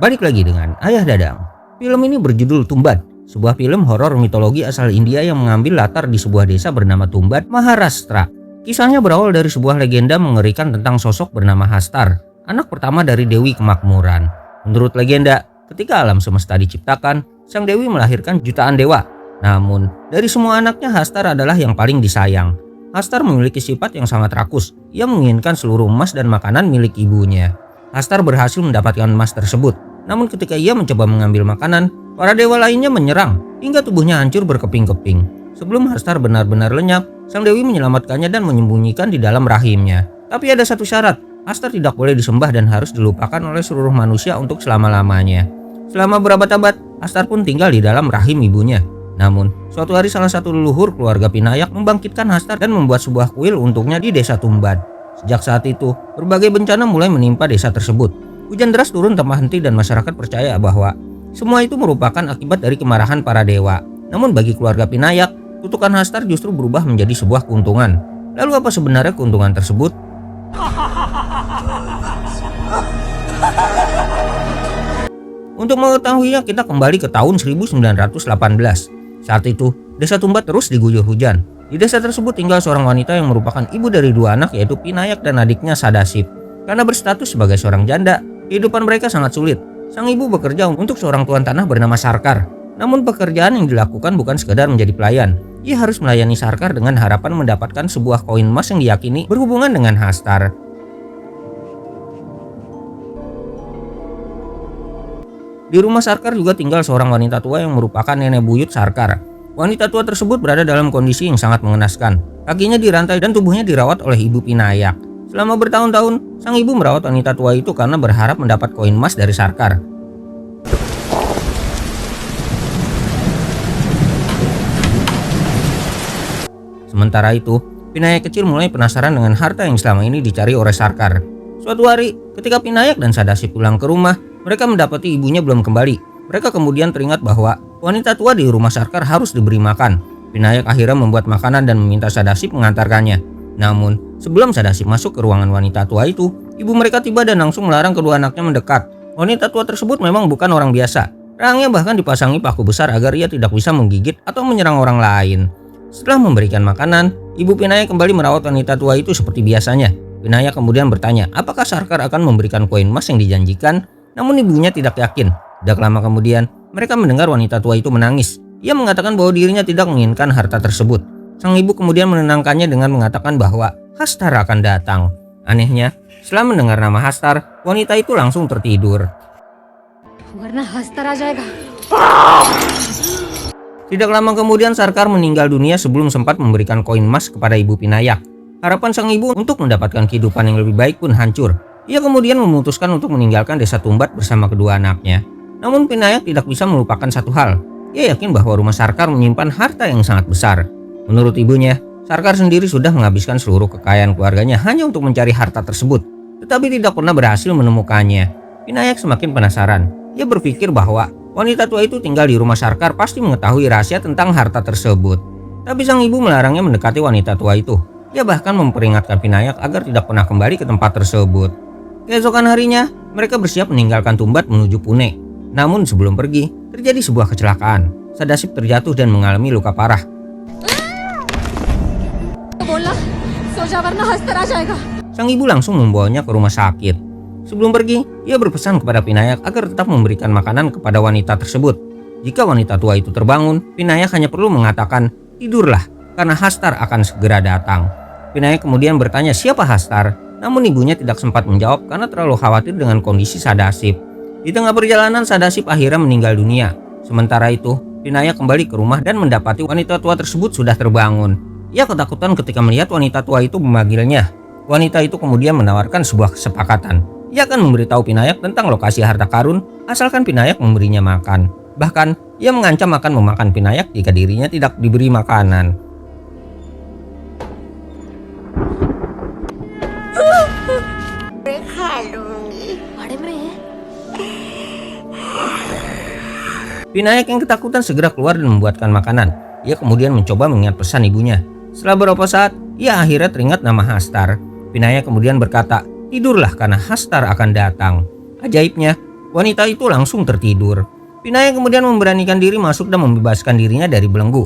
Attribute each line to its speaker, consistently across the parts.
Speaker 1: Balik lagi dengan Ayah Dadang. Film ini berjudul Tumbat, sebuah film horor mitologi asal India yang mengambil latar di sebuah desa bernama Tumbat, Maharashtra. Kisahnya berawal dari sebuah legenda mengerikan tentang sosok bernama Hastar, anak pertama dari Dewi Kemakmuran. Menurut legenda, ketika alam semesta diciptakan, sang Dewi melahirkan jutaan dewa. Namun, dari semua anaknya Hastar adalah yang paling disayang. Hastar memiliki sifat yang sangat rakus. Ia menginginkan seluruh emas dan makanan milik ibunya. Hastar berhasil mendapatkan emas tersebut. Namun ketika ia mencoba mengambil makanan, para dewa lainnya menyerang hingga tubuhnya hancur berkeping-keping. Sebelum Hastar benar-benar lenyap, sang Dewi menyelamatkannya dan menyembunyikan di dalam rahimnya. Tapi ada satu syarat, Hastar tidak boleh disembah dan harus dilupakan oleh seluruh manusia untuk selama-lamanya. Selama berabad-abad, Hastar pun tinggal di dalam rahim ibunya. Namun, suatu hari salah satu leluhur keluarga Pinayak membangkitkan Hastar dan membuat sebuah kuil untuknya di desa Tumbat. Sejak saat itu, berbagai bencana mulai menimpa desa tersebut. Hujan deras turun tanpa henti dan masyarakat percaya bahwa semua itu merupakan akibat dari kemarahan para dewa. Namun bagi keluarga Pinayak, kutukan Hastar justru berubah menjadi sebuah keuntungan. Lalu apa sebenarnya keuntungan tersebut? Untuk mengetahuinya kita kembali ke tahun 1918. Saat itu, desa Tumbat terus diguyur hujan. Di desa tersebut tinggal seorang wanita yang merupakan ibu dari dua anak yaitu Pinayak dan adiknya Sadasip. Karena berstatus sebagai seorang janda, kehidupan mereka sangat sulit. Sang ibu bekerja untuk seorang tuan tanah bernama Sarkar. Namun pekerjaan yang dilakukan bukan sekedar menjadi pelayan. Ia harus melayani Sarkar dengan harapan mendapatkan sebuah koin emas yang diyakini berhubungan dengan Hastar. Di rumah Sarkar juga tinggal seorang wanita tua yang merupakan nenek buyut Sarkar. Wanita tua tersebut berada dalam kondisi yang sangat mengenaskan. Kakinya dirantai dan tubuhnya dirawat oleh ibu Pinayak. Selama bertahun-tahun, sang ibu merawat wanita tua itu karena berharap mendapat koin emas dari Sarkar. Sementara itu, Pinayak kecil mulai penasaran dengan harta yang selama ini dicari oleh Sarkar. Suatu hari, ketika Pinayak dan Sadasip pulang ke rumah, mereka mendapati ibunya belum kembali. Mereka kemudian teringat bahwa wanita tua di rumah Sarkar harus diberi makan. Pinayak akhirnya membuat makanan dan meminta Sadasip mengantarkannya. Namun, sebelum Sadasip masuk ke ruangan wanita tua itu, ibu mereka tiba dan langsung melarang kedua anaknya mendekat. Wanita tua tersebut memang bukan orang biasa. Rahangnya bahkan dipasangi paku besar agar ia tidak bisa menggigit atau menyerang orang lain. Setelah memberikan makanan, ibu Pinayak kembali merawat wanita tua itu seperti biasanya. Pinayak kemudian bertanya apakah Sarkar akan memberikan koin emas yang dijanjikan, namun ibunya tidak yakin. Tidak lama kemudian, mereka mendengar wanita tua itu menangis. Ia mengatakan bahwa dirinya tidak menginginkan harta tersebut. Sang ibu kemudian menenangkannya dengan mengatakan bahwa Hastar akan datang. Anehnya, setelah mendengar nama Hastar, wanita itu langsung tertidur. Tidak lama kemudian Sarkar meninggal dunia sebelum sempat memberikan koin emas kepada ibu Pinayak. Harapan sang ibu untuk mendapatkan kehidupan yang lebih baik pun hancur. Ia kemudian memutuskan untuk meninggalkan desa Tumbat bersama kedua anaknya. Namun Pinayak tidak bisa melupakan satu hal. Ia yakin bahwa rumah Sarkar menyimpan harta yang sangat besar. Menurut ibunya, Sarkar sendiri sudah menghabiskan seluruh kekayaan keluarganya hanya untuk mencari harta tersebut, tetapi tidak pernah berhasil menemukannya. Pinayak semakin penasaran. Ia berpikir bahwa wanita tua itu tinggal di rumah Sarkar pasti mengetahui rahasia tentang harta tersebut. Tapi sang ibu melarangnya mendekati wanita tua itu. Ia bahkan memperingatkan Pinayak agar tidak pernah kembali ke tempat tersebut. Keesokan harinya, mereka bersiap meninggalkan Tumbat menuju Pune. Namun sebelum pergi, terjadi sebuah kecelakaan. Sadasip terjatuh dan mengalami luka parah. Sang ibu langsung membawanya ke rumah sakit. Sebelum pergi, ia berpesan kepada Pinayak agar tetap memberikan makanan kepada wanita tersebut. Jika wanita tua itu terbangun, Pinayak hanya perlu mengatakan, "Tidurlah," karena Hastar akan segera datang. Pinayak kemudian bertanya siapa Hastar, namun ibunya tidak sempat menjawab karena terlalu khawatir dengan kondisi Sadasip. Di tengah perjalanan, Sadasip akhirnya meninggal dunia. Sementara itu, Pinayak kembali ke rumah dan mendapati wanita tua tersebut sudah terbangun. Ia ketakutan ketika melihat wanita tua itu memanggilnya. Wanita itu kemudian menawarkan sebuah kesepakatan. Ia akan memberitahu Pinayak tentang lokasi harta karun asalkan Pinayak memberinya makan. Bahkan, ia mengancam akan memakan Pinayak jika dirinya tidak diberi makanan. Pinayak yang ketakutan segera keluar dan membuatkan makanan. Ia kemudian mencoba mengingat pesan ibunya. Setelah beberapa saat, ia akhirnya teringat nama Hastar. Pinayak kemudian berkata, "Tidurlah karena Hastar akan datang." Ajaibnya, Wanita itu langsung tertidur. Vinayak kemudian memberanikan diri masuk dan membebaskan dirinya dari belenggu.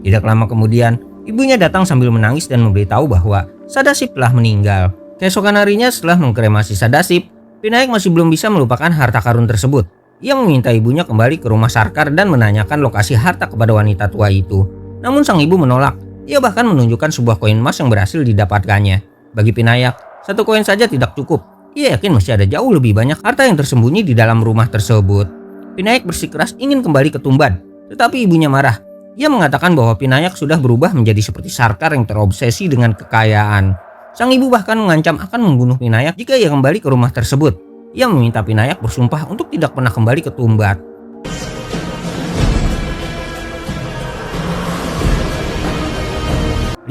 Speaker 1: Tidak lama kemudian, ibunya datang sambil menangis dan memberitahu bahwa Sadasip telah meninggal. Keesokan harinya setelah mengkremasi Sadasip, Vinayak masih belum bisa melupakan harta karun tersebut. Ia meminta ibunya kembali ke rumah Sarkar dan menanyakan lokasi harta kepada wanita tua itu. Namun sang ibu menolak. Ia bahkan menunjukkan sebuah koin emas yang berhasil didapatkannya. Bagi Vinayak, satu koin saja tidak cukup. Ia yakin masih ada jauh lebih banyak harta yang tersembunyi di dalam rumah tersebut. Vinayak bersikeras ingin kembali ke Tumban, tetapi ibunya marah. Ia mengatakan bahwa Vinayak sudah berubah menjadi seperti Sarkar yang terobsesi dengan kekayaan. Sang ibu bahkan mengancam akan membunuh Vinayak jika ia kembali ke rumah tersebut. Ia meminta Vinayak bersumpah untuk tidak pernah kembali ke Tumbat.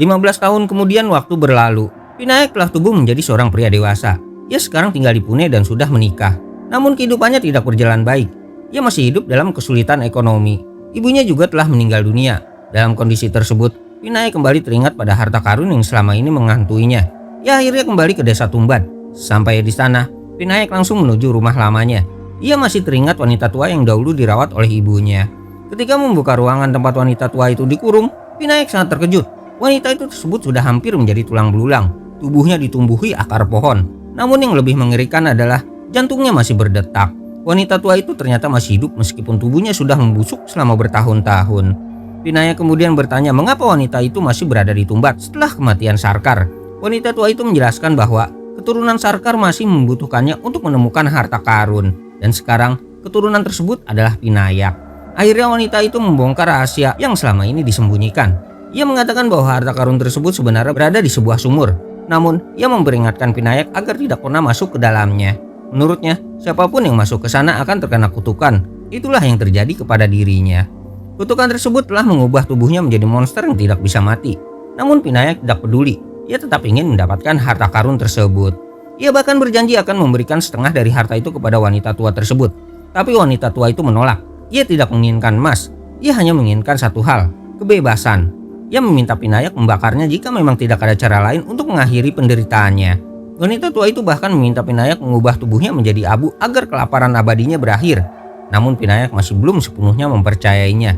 Speaker 1: 15 tahun kemudian waktu berlalu. Vinayak telah tumbuh menjadi seorang pria dewasa. Ia sekarang tinggal di Pune dan sudah menikah. Namun kehidupannya tidak berjalan baik. Ia masih hidup dalam kesulitan ekonomi. Ibunya juga telah meninggal dunia. Dalam kondisi tersebut, Vinayak kembali teringat pada harta karun yang selama ini menghantuinya. Ia akhirnya kembali ke desa Tumban. Sampai di sana, Vinayak langsung menuju rumah lamanya. Ia masih teringat wanita tua yang dahulu dirawat oleh ibunya. Ketika membuka ruangan tempat wanita tua itu dikurung, Vinayak sangat terkejut. Wanita itu tersebut sudah hampir menjadi tulang belulang. Tubuhnya ditumbuhi akar pohon. Namun yang lebih mengerikan adalah jantungnya masih berdetak. Wanita tua itu ternyata masih hidup meskipun tubuhnya sudah membusuk selama bertahun-tahun. Vinayak kemudian bertanya mengapa wanita itu masih berada di Tumbat setelah kematian Sarkar. Wanita tua itu menjelaskan bahwa keturunan Sarkar masih membutuhkannya untuk menemukan harta karun. Dan sekarang keturunan tersebut adalah Vinayak. Akhirnya wanita itu membongkar rahasia yang selama ini disembunyikan. Ia mengatakan bahwa harta karun tersebut sebenarnya berada di sebuah sumur. Namun ia memperingatkan Vinayak agar tidak pernah masuk ke dalamnya. Menurutnya, siapapun yang masuk ke sana akan terkena kutukan. Itulah yang terjadi kepada dirinya. Kutukan tersebut telah mengubah tubuhnya menjadi monster yang tidak bisa mati. Namun Vinayak tidak peduli. Ia tetap ingin mendapatkan harta karun tersebut. Ia bahkan berjanji akan memberikan setengah dari harta itu kepada wanita tua tersebut. Tapi wanita tua itu menolak. Ia tidak menginginkan emas. Ia hanya menginginkan satu hal, kebebasan. Ia meminta Vinayak membakarnya jika memang tidak ada cara lain untuk mengakhiri penderitaannya. Wanita tua itu bahkan meminta Vinayak mengubah tubuhnya menjadi abu agar kelaparan abadinya berakhir. Namun Vinayak masih belum sepenuhnya mempercayainya.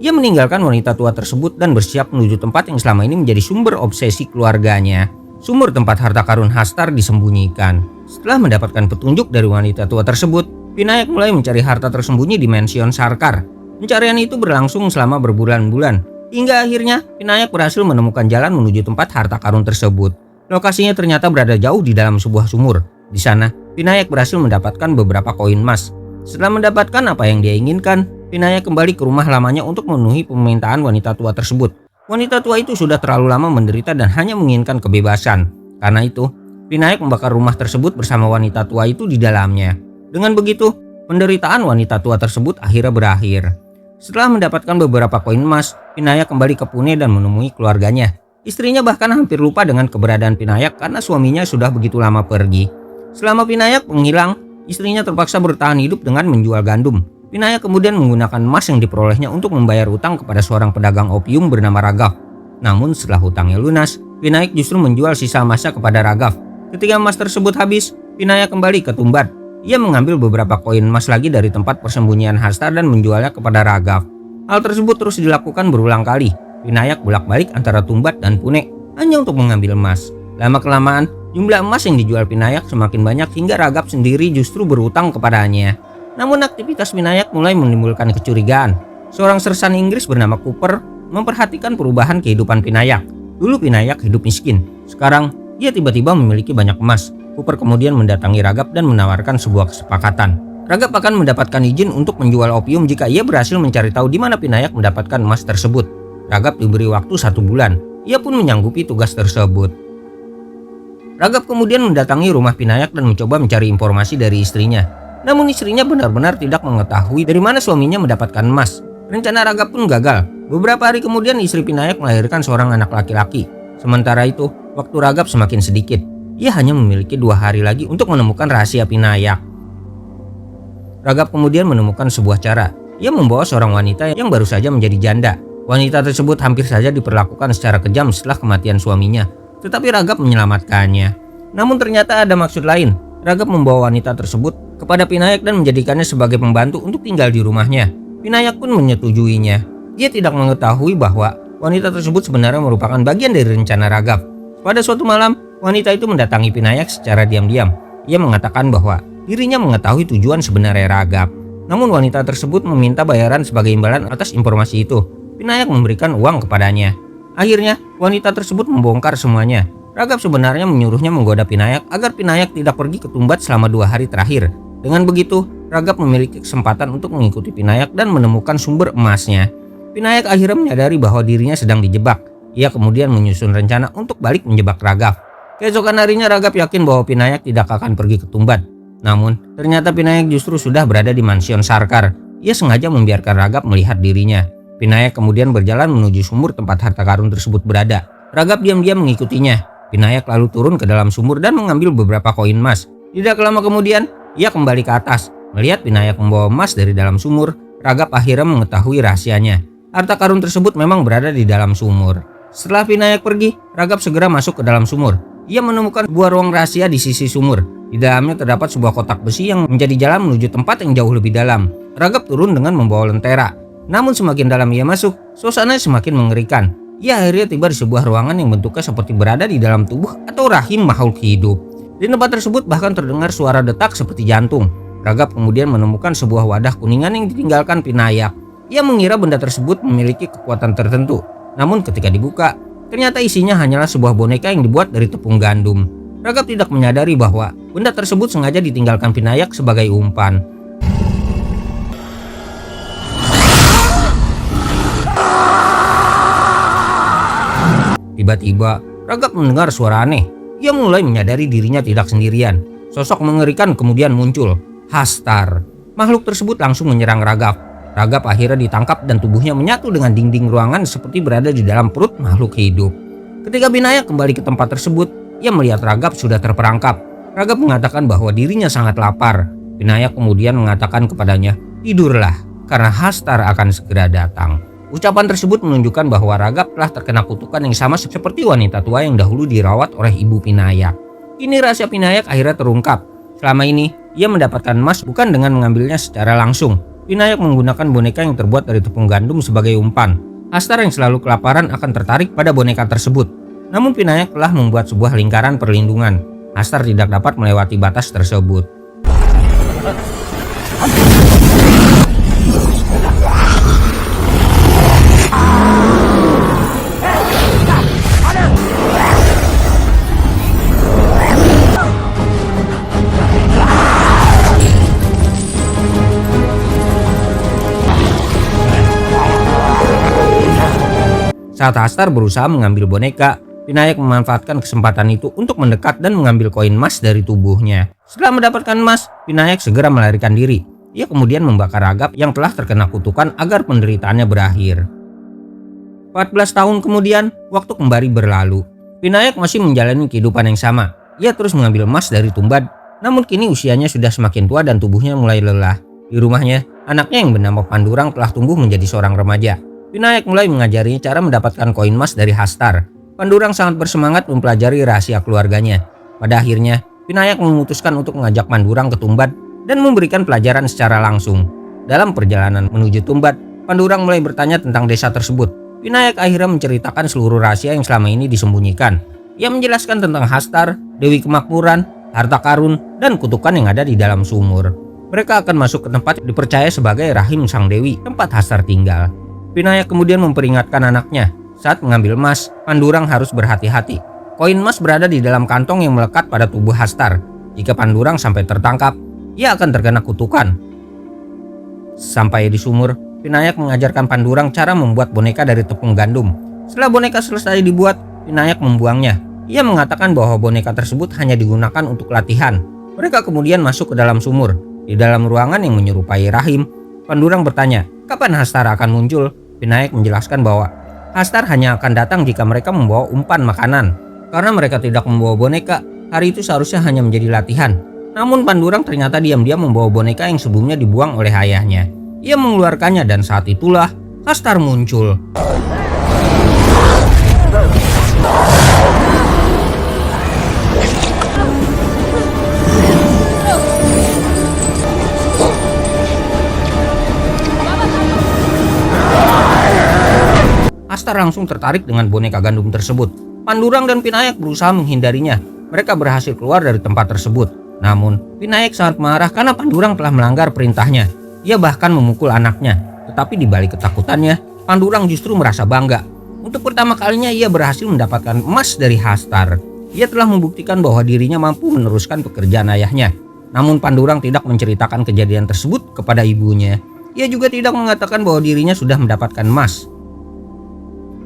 Speaker 1: Ia meninggalkan wanita tua tersebut dan bersiap menuju tempat yang selama ini menjadi sumber obsesi keluarganya. Sumur tempat harta karun Hastar disembunyikan. Setelah mendapatkan petunjuk dari wanita tua tersebut, Vinayak mulai mencari harta tersembunyi di mansion Sarkar. Pencarian itu berlangsung selama berbulan-bulan. Hingga akhirnya Vinayak berhasil menemukan jalan menuju tempat harta karun tersebut. Lokasinya ternyata berada jauh di dalam sebuah sumur. Di sana, Vinayak berhasil mendapatkan beberapa koin emas. Setelah mendapatkan apa yang dia inginkan, Vinayak kembali ke rumah lamanya untuk memenuhi permintaan wanita tua tersebut. Wanita tua itu sudah terlalu lama menderita dan hanya menginginkan kebebasan. Karena itu, Vinayak membakar rumah tersebut bersama wanita tua itu di dalamnya. Dengan begitu, penderitaan wanita tua tersebut akhirnya berakhir. Setelah mendapatkan beberapa koin emas, Vinayak kembali ke Pune dan menemui keluarganya. Istrinya bahkan hampir lupa dengan keberadaan Vinayak karena suaminya sudah begitu lama pergi. Selama Vinayak menghilang, istrinya terpaksa bertahan hidup dengan menjual gandum. Vinayak kemudian menggunakan emas yang diperolehnya untuk membayar utang kepada seorang pedagang opium bernama Ragav. Namun setelah hutangnya lunas, Vinayak justru menjual sisa emasnya kepada Ragav. Ketika emas tersebut habis, Vinayak kembali ke Tumbat. Ia mengambil beberapa koin emas lagi dari tempat persembunyian Hastar dan menjualnya kepada Ragav. Hal tersebut terus dilakukan berulang kali. Vinayak bolak-balik antara Tumbat dan Pune hanya untuk mengambil emas. Lama-kelamaan, jumlah emas yang dijual Vinayak semakin banyak hingga Ragav sendiri justru berutang kepadanya. Namun aktivitas Vinayak mulai menimbulkan kecurigaan. Seorang sersan Inggris bernama Cooper memperhatikan perubahan kehidupan Vinayak. Dulu Vinayak hidup miskin. Sekarang dia tiba-tiba memiliki banyak emas. Cooper kemudian mendatangi Ragav dan menawarkan sebuah kesepakatan. Ragav akan mendapatkan izin untuk menjual opium jika ia berhasil mencari tahu di mana Vinayak mendapatkan emas tersebut. Ragav diberi waktu 1 bulan. Ia pun menyanggupi tugas tersebut. Ragav kemudian mendatangi rumah Vinayak dan mencoba mencari informasi dari istrinya. Namun istrinya benar-benar tidak mengetahui dari mana suaminya mendapatkan emas. Rencana Ragav pun gagal. Beberapa hari kemudian istri Vinayak melahirkan seorang anak laki-laki. Sementara itu, waktu Ragav semakin sedikit. Ia hanya memiliki 2 hari lagi untuk menemukan rahasia Vinayak. Ragav kemudian menemukan sebuah cara. Ia membawa seorang wanita yang baru saja menjadi janda. Wanita tersebut hampir saja diperlakukan secara kejam setelah kematian suaminya, tetapi Raghav menyelamatkannya. Namun ternyata ada maksud lain. Raghav membawa wanita tersebut kepada Vinayak dan menjadikannya sebagai pembantu untuk tinggal di rumahnya. Vinayak pun menyetujuinya. Dia tidak mengetahui bahwa wanita tersebut sebenarnya merupakan bagian dari rencana Raghav. Pada suatu malam, wanita itu mendatangi Vinayak secara diam-diam. Ia mengatakan bahwa dirinya mengetahui tujuan sebenarnya Raghav. Namun wanita tersebut meminta bayaran sebagai imbalan atas informasi itu. Vinayak memberikan uang kepadanya. Akhirnya, wanita tersebut membongkar semuanya. Raghav sebenarnya menyuruhnya menggoda Vinayak agar Vinayak tidak pergi ke Tumbat selama 2 hari terakhir. Dengan begitu, Raghav memiliki kesempatan untuk mengikuti Vinayak dan menemukan sumber emasnya. Vinayak akhirnya menyadari bahwa dirinya sedang dijebak. Ia kemudian menyusun rencana untuk balik menjebak Raghav. Keesokan harinya Raghav yakin bahwa Vinayak tidak akan pergi ke Tumbat. Namun, ternyata Vinayak justru sudah berada di mansion Sarkar. Ia sengaja membiarkan Raghav melihat dirinya. Vinayak kemudian berjalan menuju sumur tempat harta karun tersebut berada. Raghav diam-diam mengikutinya. Vinayak lalu turun ke dalam sumur dan mengambil beberapa koin emas. Tidak lama kemudian, ia kembali ke atas. Melihat Vinayak membawa emas dari dalam sumur, Raghav akhirnya mengetahui rahasianya. Harta karun tersebut memang berada di dalam sumur. Setelah Vinayak pergi, Raghav segera masuk ke dalam sumur. Ia menemukan sebuah ruang rahasia di sisi sumur. Di dalamnya terdapat sebuah kotak besi yang menjadi jalan menuju tempat yang jauh lebih dalam. Raghav turun dengan membawa lentera. Namun semakin dalam ia masuk, suasananya semakin mengerikan. Ia akhirnya tiba di sebuah ruangan yang bentuknya seperti berada di dalam tubuh atau rahim makhluk hidup. Di tempat tersebut bahkan terdengar suara detak seperti jantung. Raghav kemudian menemukan sebuah wadah kuningan yang ditinggalkan Vinayak. Ia mengira benda tersebut memiliki kekuatan tertentu. Namun ketika dibuka, ternyata isinya hanyalah sebuah boneka yang dibuat dari tepung gandum. Raghav tidak menyadari bahwa benda tersebut sengaja ditinggalkan Vinayak sebagai umpan. Tiba-tiba, Raghav mendengar suara aneh. Ia mulai menyadari dirinya tidak sendirian. Sosok mengerikan kemudian muncul. Hastar. Makhluk tersebut langsung menyerang Raghav. Raghav akhirnya ditangkap dan tubuhnya menyatu dengan dinding ruangan seperti berada di dalam perut makhluk hidup. Ketika Vinayak kembali ke tempat tersebut, ia melihat Raghav sudah terperangkap. Raghav mengatakan bahwa dirinya sangat lapar. Vinayak kemudian mengatakan kepadanya, "Tidurlah, karena Hastar akan segera datang." Ucapan tersebut menunjukkan bahwa Raghav telah terkena kutukan yang sama seperti wanita tua yang dahulu dirawat oleh ibu Vinayak. Kini rahasia Vinayak akhirnya terungkap. Selama ini, ia mendapatkan emas bukan dengan mengambilnya secara langsung. Vinayak menggunakan boneka yang terbuat dari tepung gandum sebagai umpan. Hastar yang selalu kelaparan akan tertarik pada boneka tersebut. Namun Vinayak telah membuat sebuah lingkaran perlindungan. Hastar tidak dapat melewati batas tersebut. Saat Hastar berusaha mengambil boneka, Vinayak memanfaatkan kesempatan itu untuk mendekat dan mengambil koin emas dari tubuhnya. Setelah mendapatkan emas, Vinayak segera melarikan diri. Ia kemudian membakar Raghav yang telah terkena kutukan agar penderitaannya berakhir. 14 tahun kemudian, waktu kembali berlalu. Vinayak masih menjalani kehidupan yang sama. Ia terus mengambil emas dari Tumbad, namun kini usianya sudah semakin tua dan tubuhnya mulai lelah. Di rumahnya, anaknya yang bernama Pandurang telah tumbuh menjadi seorang remaja. Vinayak mulai mengajarinya cara mendapatkan koin emas dari Hastar. Pandurang sangat bersemangat mempelajari rahasia keluarganya. Pada akhirnya, Vinayak memutuskan untuk mengajak Pandurang ke Tumbat dan memberikan pelajaran secara langsung. Dalam perjalanan menuju Tumbat, Pandurang mulai bertanya tentang desa tersebut. Vinayak akhirnya menceritakan seluruh rahasia yang selama ini disembunyikan. Ia menjelaskan tentang Hastar, Dewi Kemakmuran, harta karun, dan kutukan yang ada di dalam sumur. Mereka akan masuk ke tempat dipercaya sebagai rahim sang Dewi, tempat Hastar tinggal. Vinayak kemudian memperingatkan anaknya, saat mengambil emas, Pandurang harus berhati-hati. Koin emas berada di dalam kantong yang melekat pada tubuh Hastar. Jika Pandurang sampai tertangkap, ia akan terkena kutukan. Sampai di sumur, Vinayak mengajarkan Pandurang cara membuat boneka dari tepung gandum. Setelah boneka selesai dibuat, Vinayak membuangnya. Ia mengatakan bahwa boneka tersebut hanya digunakan untuk latihan. Mereka kemudian masuk ke dalam sumur. Di dalam ruangan yang menyerupai rahim, Pandurang bertanya, kapan Hastar akan muncul? Vinayak menjelaskan bahwa Hastar hanya akan datang jika mereka membawa umpan makanan. Karena mereka tidak membawa boneka, hari itu seharusnya hanya menjadi latihan. Namun Pandurang ternyata diam-diam membawa boneka yang sebelumnya dibuang oleh ayahnya. Ia mengeluarkannya dan saat itulah Hastar muncul. Hastar langsung tertarik dengan boneka gandum tersebut. Pandurang dan Vinayak berusaha menghindarinya. Mereka berhasil keluar dari tempat tersebut. Namun, Vinayak sangat marah karena Pandurang telah melanggar perintahnya. Ia bahkan memukul anaknya. Tetapi di balik ketakutannya, Pandurang justru merasa bangga. Untuk pertama kalinya ia berhasil mendapatkan emas dari Hastar. Ia telah membuktikan bahwa dirinya mampu meneruskan pekerjaan ayahnya. Namun Pandurang tidak menceritakan kejadian tersebut kepada ibunya. Ia juga tidak mengatakan bahwa dirinya sudah mendapatkan emas.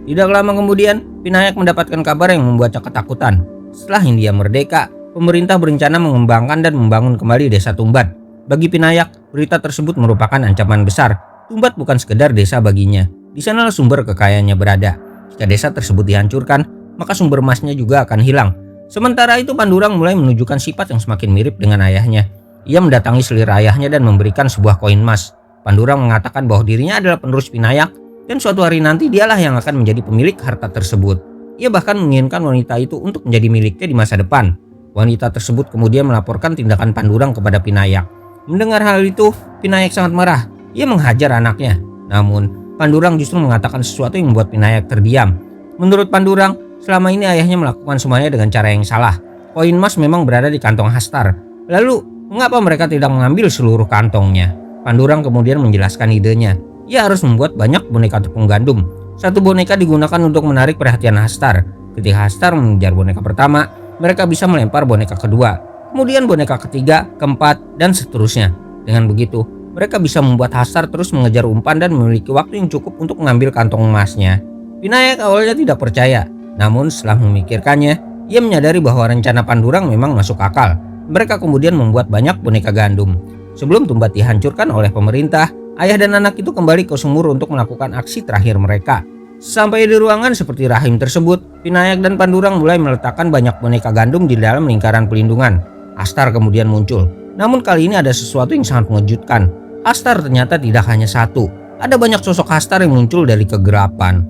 Speaker 1: Tidak lama kemudian, Vinayak mendapatkan kabar yang membuatnya ketakutan. Setelah India merdeka, pemerintah berencana mengembangkan dan membangun kembali desa Tumbat. Bagi Vinayak, berita tersebut merupakan ancaman besar. Tumbat bukan sekedar desa baginya. Di sanalah sumber kekayaannya berada. Jika desa tersebut dihancurkan, maka sumber emasnya juga akan hilang. Sementara itu Pandurang mulai menunjukkan sifat yang semakin mirip dengan ayahnya. Ia mendatangi selir ayahnya dan memberikan sebuah koin emas. Pandurang mengatakan bahwa dirinya adalah penerus Vinayak dan suatu hari nanti dialah yang akan menjadi pemilik harta tersebut. Ia bahkan menginginkan wanita itu untuk menjadi miliknya di masa depan. Wanita tersebut kemudian melaporkan tindakan Pandurang kepada Vinayak. Mendengar hal itu, Vinayak sangat marah. Ia menghajar anaknya. Namun, Pandurang justru mengatakan sesuatu yang membuat Vinayak terdiam. Menurut Pandurang, selama ini ayahnya melakukan semuanya dengan cara yang salah. Koin emas memang berada di kantong Hastar. Lalu, mengapa mereka tidak mengambil seluruh kantongnya? Pandurang kemudian menjelaskan idenya. Ia harus membuat banyak boneka tepung gandum. Satu boneka digunakan untuk menarik perhatian Hastar. Ketika Hastar mengejar boneka pertama, mereka bisa melempar boneka kedua, kemudian boneka ketiga, keempat, dan seterusnya. Dengan begitu, mereka bisa membuat Hastar terus mengejar umpan dan memiliki waktu yang cukup untuk mengambil kantong emasnya. Vinayak awalnya tidak percaya, namun setelah memikirkannya, ia menyadari bahwa rencana Pandurang memang masuk akal. Mereka kemudian membuat banyak boneka gandum. Sebelum Tumbat dihancurkan oleh pemerintah, ayah dan anak itu kembali ke sumur untuk melakukan aksi terakhir mereka. Sampai di ruangan seperti rahim tersebut, Vinayak dan Pandurang mulai meletakkan banyak boneka gandum di dalam lingkaran pelindungan. Hastar kemudian muncul. Namun kali ini ada sesuatu yang sangat mengejutkan. Hastar ternyata tidak hanya satu. Ada banyak sosok Hastar yang muncul dari kegelapan.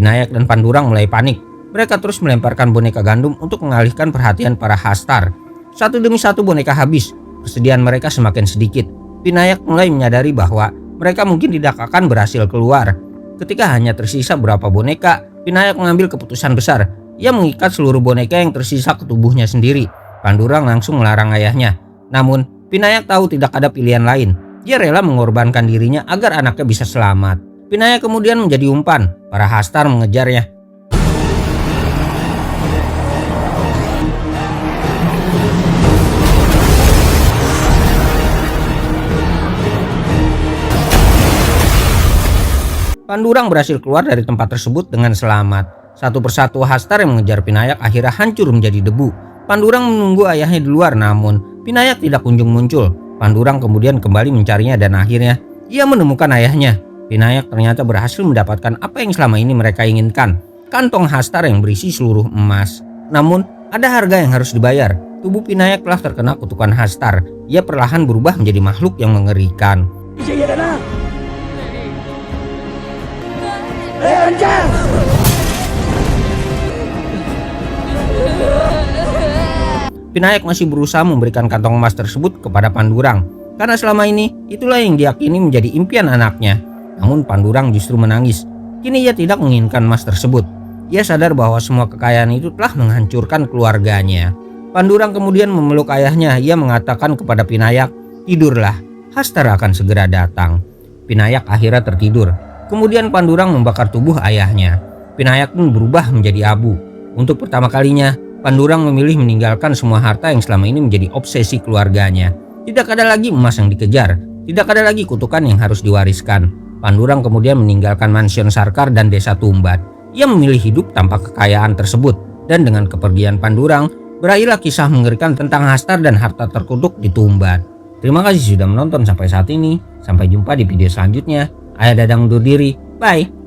Speaker 1: Vinayak dan Pandurang mulai panik. Mereka terus melemparkan boneka gandum untuk mengalihkan perhatian para Hastar. Satu demi satu boneka habis. Persediaan mereka semakin sedikit. Vinayak mulai menyadari bahwa mereka mungkin tidak akan berhasil keluar. Ketika hanya tersisa beberapa boneka, Vinayak mengambil keputusan besar. Ia mengikat seluruh boneka yang tersisa ke tubuhnya sendiri. Pandurang langsung melarang ayahnya. Namun, Vinayak tahu tidak ada pilihan lain. Dia rela mengorbankan dirinya agar anaknya bisa selamat. Vinayak kemudian menjadi umpan. Para Hastar mengejarnya. Pandurang berhasil keluar dari tempat tersebut dengan selamat. Satu persatu Hastar yang mengejar Vinayak akhirnya hancur menjadi debu. Pandurang menunggu ayahnya di luar, namun Vinayak tidak kunjung muncul. Pandurang kemudian kembali mencarinya dan akhirnya ia menemukan ayahnya. Vinayak ternyata berhasil mendapatkan apa yang selama ini mereka inginkan, kantong Hastar yang berisi seluruh emas. Namun, ada harga yang harus dibayar. Tubuh Vinayak telah terkena kutukan Hastar. Ia perlahan berubah menjadi makhluk yang mengerikan. Vinayak masih berusaha memberikan kantong emas tersebut kepada Pandurang, karena selama ini itulah yang diyakini menjadi impian anaknya. Namun Pandurang justru menangis. Kini ia tidak menginginkan emas tersebut. Ia sadar bahwa semua kekayaan itu telah menghancurkan keluarganya. Pandurang kemudian memeluk ayahnya. Ia mengatakan kepada Vinayak, "Tidurlah, Hastar akan segera datang." Vinayak akhirnya tertidur. Kemudian Pandurang membakar tubuh ayahnya. Vinayak pun berubah menjadi abu. Untuk pertama kalinya, Pandurang memilih meninggalkan semua harta yang selama ini menjadi obsesi keluarganya. Tidak ada lagi emas yang dikejar, tidak ada lagi kutukan yang harus diwariskan. Pandurang kemudian meninggalkan mansion Sarkar dan desa Tumbat. Ia memilih hidup tanpa kekayaan tersebut, dan dengan kepergian Pandurang, berakhirlah kisah mengerikan tentang Hastar dan harta terkutuk di Tumbat. Terima kasih sudah menonton sampai saat ini. Sampai jumpa di video selanjutnya. Ayah Dadang undur diri. Bye.